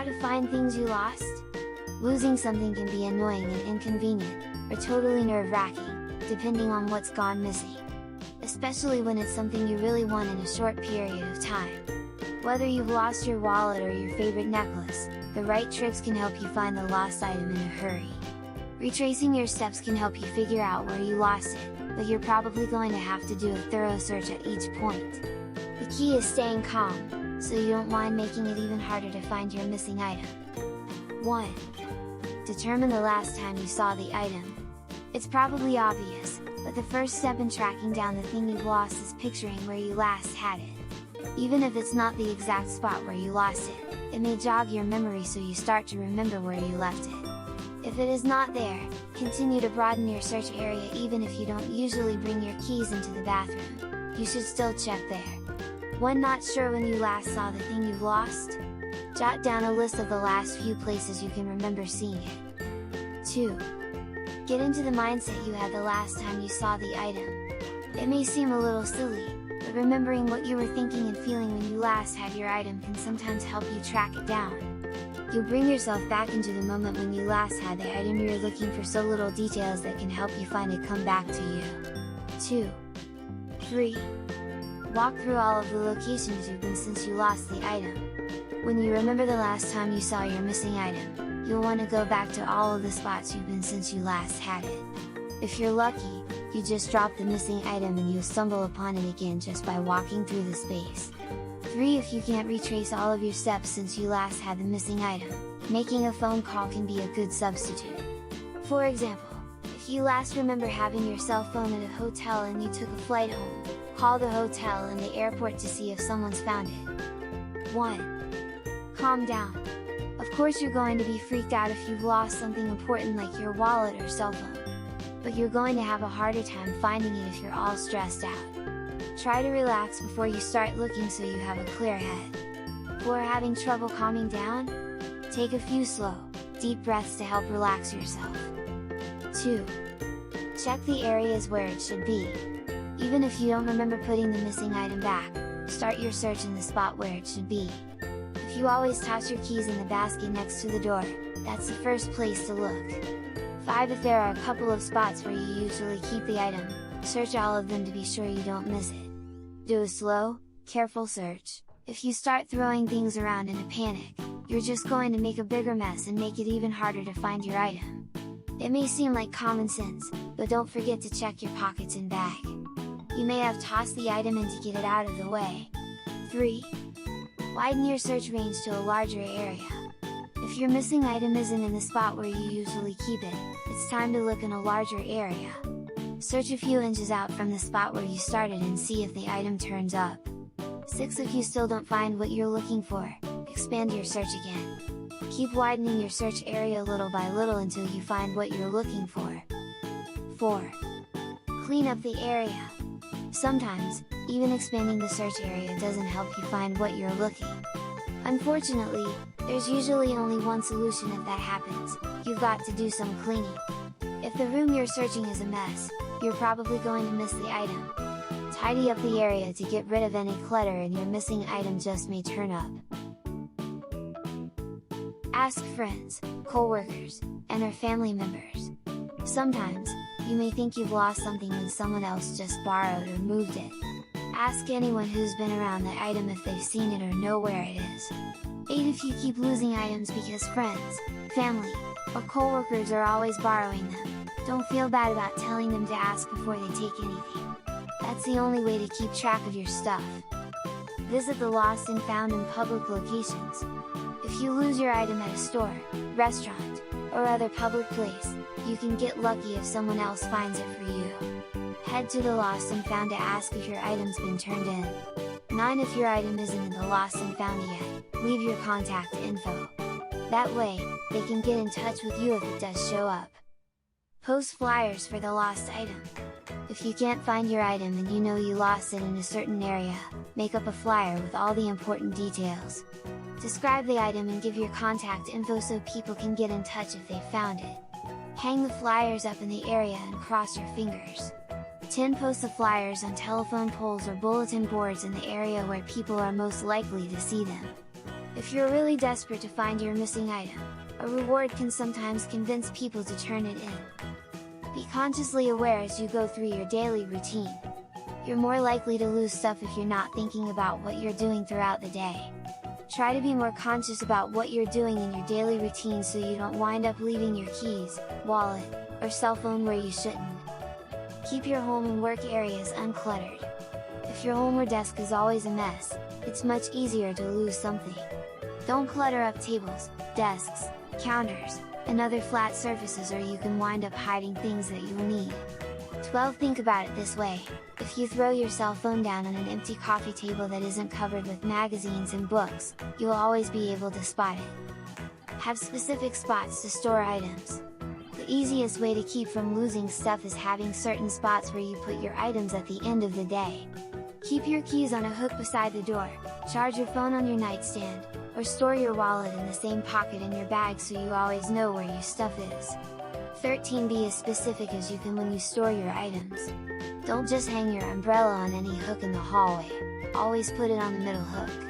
to find things you lost? Losing something can be annoying and inconvenient, or totally nerve-wracking, depending on what's gone missing. Especially when it's something you really want in a short period of time. Whether you've lost your wallet or your favorite necklace, the right tricks can help you find the lost item in a hurry. Retracing your steps can help you figure out where you lost it, but you're probably going to have to do a thorough search at each point. The key is staying calm, so you don't mind making it even harder to find your missing item. 1. Determine the last time you saw the item. It's probably obvious, but the first step in tracking down the thing you've lost is picturing where you last had it. Even if it's not the exact spot where you lost it, it may jog your memory so you start to remember where you left it. If it is not there, continue to broaden your search area. Even if you don't usually bring your keys into the bathroom, you should still check there. 1. Not sure when you last saw the thing you've lost? Jot down a list of the last few places you can remember seeing it. 2. Get into the mindset you had the last time you saw the item. It may seem a little silly, but remembering what you were thinking and feeling when you last had your item can sometimes help you track it down. You'll bring yourself back into the moment when you last had the item you were looking for. So little details that can help you find it come back to you. 2. 3. Walk through all of the locations you've been since you lost the item. When you remember the last time you saw your missing item, you'll want to go back to all of the spots you've been since you last had it. If you're lucky, you just drop the missing item and you'll stumble upon it again just by walking through the space. 3. If you can't retrace all of your steps since you last had the missing item, making a phone call can be a good substitute. For example, if you last remember having your cell phone at a hotel and you took a flight home, call the hotel and the airport to see if someone's found it. 1. Calm down. Of course you're going to be freaked out if you've lost something important like your wallet or cell phone. But you're going to have a harder time finding it if you're all stressed out. Try to relax before you start looking so you have a clear head. 4. Having trouble calming down? Take a few slow, deep breaths to help relax yourself. 2. Check the areas where it should be. Even if you don't remember putting the missing item back, start your search in the spot where it should be. If you always toss your keys in the basket next to the door, that's the first place to look. 5. If there are a couple of spots where you usually keep the item, search all of them to be sure you don't miss it. Do a slow, careful search. If you start throwing things around in a panic, you're just going to make a bigger mess and make it even harder to find your item. It may seem like common sense, but don't forget to check your pockets and bag. You may have tossed the item in to get it out of the way. 3. Widen your search range to a larger area. If your missing item isn't in the spot where you usually keep it, it's time to look in a larger area. Search a few inches out from the spot where you started and see if the item turns up. 6. If you still don't find what you're looking for, expand your search again. Keep widening your search area little by little until you find what you're looking for. 4. Clean up the area. Sometimes, even expanding the search area doesn't help you find what you're looking. Unfortunately, there's usually only one solution if that happens: you've got to do some cleaning. If the room you're searching is a mess, you're probably going to miss the item. Tidy up the area to get rid of any clutter and your missing item just may turn up. Ask friends, co-workers, and/or family members. Sometimes, you may think you've lost something when someone else just borrowed or moved it. Ask anyone who's been around the item if they've seen it or know where it is. 8. If you keep losing items because friends, family, or co-workers are always borrowing them, don't feel bad about telling them to ask before they take anything. That's the only way to keep track of your stuff. Visit the lost and found in public locations. If you lose your item at a store, restaurant, or other public place, you can get lucky if someone else finds it for you. Head to the lost and found to ask if your item's been turned in. 9. If your item isn't in the lost and found yet, leave your contact info. That way, they can get in touch with you if it does show up. Post flyers for the lost item. If you can't find your item and you know you lost it in a certain area, make up a flyer with all the important details. Describe the item and give your contact info so people can get in touch if they found it. Hang the flyers up in the area and cross your fingers. 10. Post the flyers on telephone poles or bulletin boards in the area where people are most likely to see them. If you're really desperate to find your missing item, a reward can sometimes convince people to turn it in. Be consciously aware as you go through your daily routine. You're more likely to lose stuff if you're not thinking about what you're doing throughout the day. Try to be more conscious about what you're doing in your daily routine so you don't wind up leaving your keys, wallet, or cell phone where you shouldn't. Keep your home and work areas uncluttered. If your home or desk is always a mess, it's much easier to lose something. Don't clutter up tables, desks, counters, and other flat surfaces or you can wind up hiding things that you'll need. 12. Think about it this way: if you throw your cell phone down on an empty coffee table that isn't covered with magazines and books, you'll always be able to spot it. Have specific spots to store items. The easiest way to keep from losing stuff is having certain spots where you put your items at the end of the day. Keep your keys on a hook beside the door, charge your phone on your nightstand, or store your wallet in the same pocket in your bag so you always know where your stuff is. 13. Be as specific as you can when you store your items. Don't just hang your umbrella on any hook in the hallway, always put it on the middle hook.